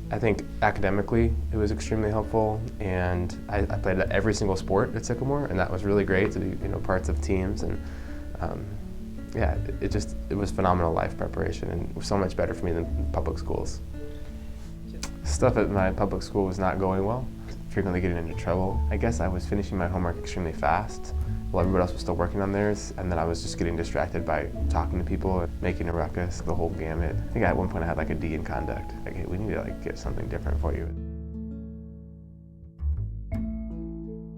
I think academically it was extremely helpful, and I played every single sport at Sycamore, and that was really great to be parts of teams, and yeah, it was phenomenal life preparation, and it was so much better for me than public schools. Stuff at my public school was not going well, frequently getting into trouble. I guess I was finishing my homework extremely fast while everybody else was still working on theirs, and then I was just getting distracted by talking to people and making a ruckus, the whole gamut. I think at one point I had like a D in conduct. Like, hey, we need to get something different for you.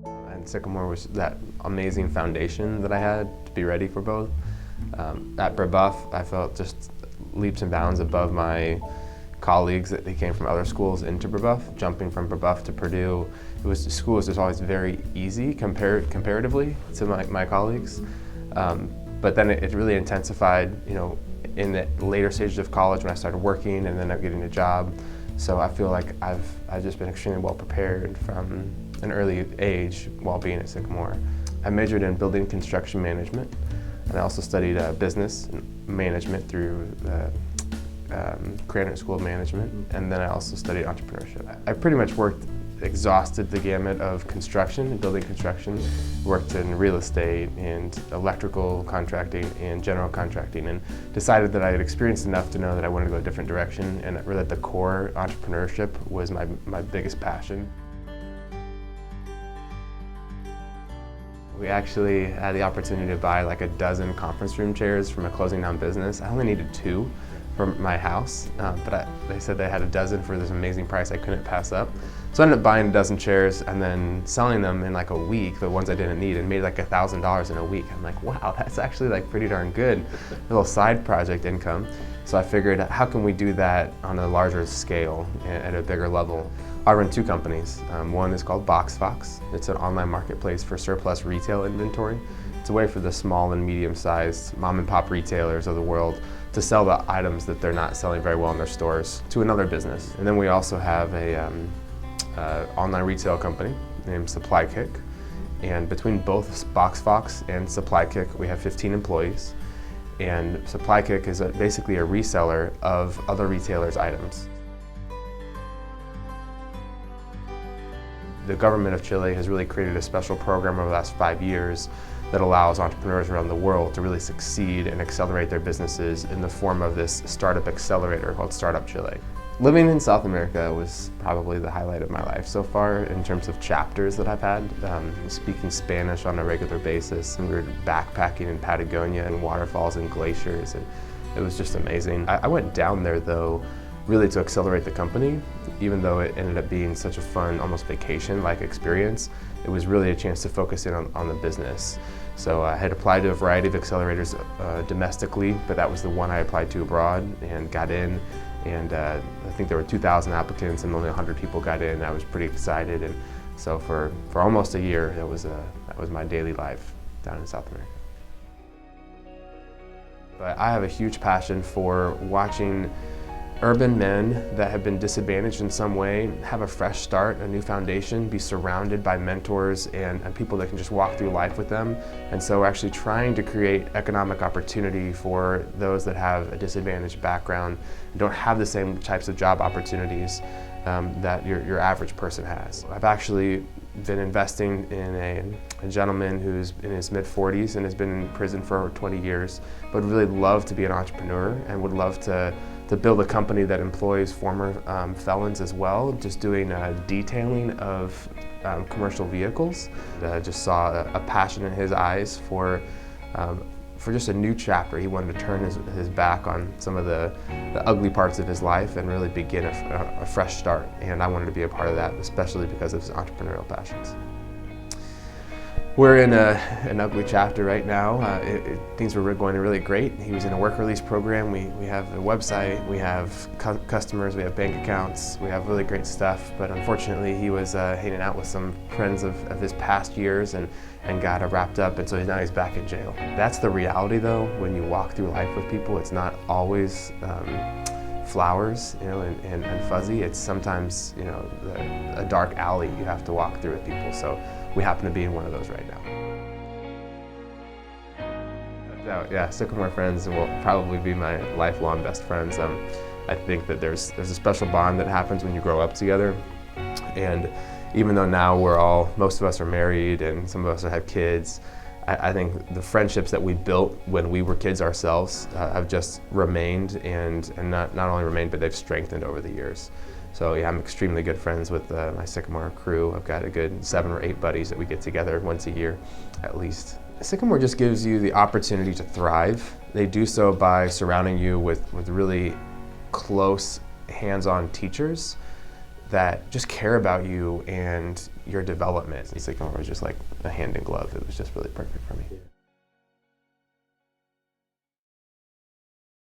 And Sycamore was that amazing foundation that I had to be ready for both. At Brebeuf, I felt just leaps and bounds above my colleagues that they came from other schools into Brebeuf. Jumping from Brebeuf to Purdue, school was just always very easy comparatively to my colleagues. But then it really intensified, in the later stages of college when I started working and then getting a job. So I feel like I've just been extremely well prepared from an early age while being at Sycamore. I majored in building construction management, and I also studied business management through the Granite School of Management, and then I also studied entrepreneurship. I pretty much exhausted the gamut of construction, building construction, worked in real estate and electrical contracting and general contracting, and decided that I had experienced enough to know that I wanted to go a different direction, and really at the core, entrepreneurship was my biggest passion. We actually had the opportunity to buy like a dozen conference room chairs from a closing down business. I only needed 2 for my house, but they said they had a dozen for this amazing price I couldn't pass up. So I ended up buying a dozen chairs and then selling them in like a week, the ones I didn't need, and made like $1,000 in a week. I'm like, wow, that's actually like pretty darn good. A little side project income. So I figured, how can we do that on a larger scale at a bigger level? I run 2 companies. One is called BoxFox. It's an online marketplace for surplus retail inventory. It's a way for the small and medium-sized mom and pop retailers of the world to sell the items that they're not selling very well in their stores to another business. And then we also have a online retail company named SupplyKick. And between both BoxFox and SupplyKick, we have 15 employees. And SupplyKick is basically a reseller of other retailers' items. The government of Chile has really created a special program over the last 5 years that allows entrepreneurs around the world to really succeed and accelerate their businesses in the form of this startup accelerator called START-UPCHILE. Living in South America was probably the highlight of my life so far in terms of chapters that I've had. Speaking Spanish on a regular basis, and we were backpacking in Patagonia and waterfalls and glaciers, and it was just amazing. I went down there though really to accelerate the company. Even though it ended up being such a fun, almost vacation-like experience, it was really a chance to focus in on the business. So I had applied to a variety of accelerators domestically, but that was the one I applied to abroad and got in. And I think there were 2,000 applicants and only 100 people got in. I was pretty excited, and so for almost a year, that was my daily life down in South America. But I have a huge passion for watching urban men that have been disadvantaged in some way have a fresh start, a new foundation, be surrounded by mentors and people that can just walk through life with them. And so we're actually trying to create economic opportunity for those that have a disadvantaged background and don't have the same types of job opportunities that your average person has. I've actually been investing in a gentleman who's in his mid-40s and has been in prison for over 20 years, but would really love to be an entrepreneur and would love to build a company that employs former felons as well, just doing detailing of commercial vehicles. I just saw a passion in his eyes for just a new chapter. He wanted to turn his back on some of the ugly parts of his life and really begin a fresh start. And I wanted to be a part of that, especially because of his entrepreneurial passions. We're in an ugly chapter right now. Things were going really great. He was in a work release program. We have a website, we have customers, we have bank accounts, we have really great stuff. But unfortunately, he was hanging out with some friends of his past years and got wrapped up, and so now he's back in jail. That's the reality though, when you walk through life with people. It's not always flowers, and fuzzy. It's sometimes, a dark alley you have to walk through with people. So we happen to be in one of those right now. Yeah, Sycamore friends will probably be my lifelong best friends. I think that there's a special bond that happens when you grow up together. And even though now most of us are married and some of us have kids, I think the friendships that we built when we were kids ourselves have just remained, and not only remained, but they've strengthened over the years. So yeah, I'm extremely good friends with my Sycamore crew. I've got a good 7 or 8 buddies that we get together once a year, at least. Sycamore just gives you the opportunity to thrive. They do so by surrounding you with really close, hands-on teachers that just care about you and your development. Sycamore was just like a hand in glove. It was just really perfect for me.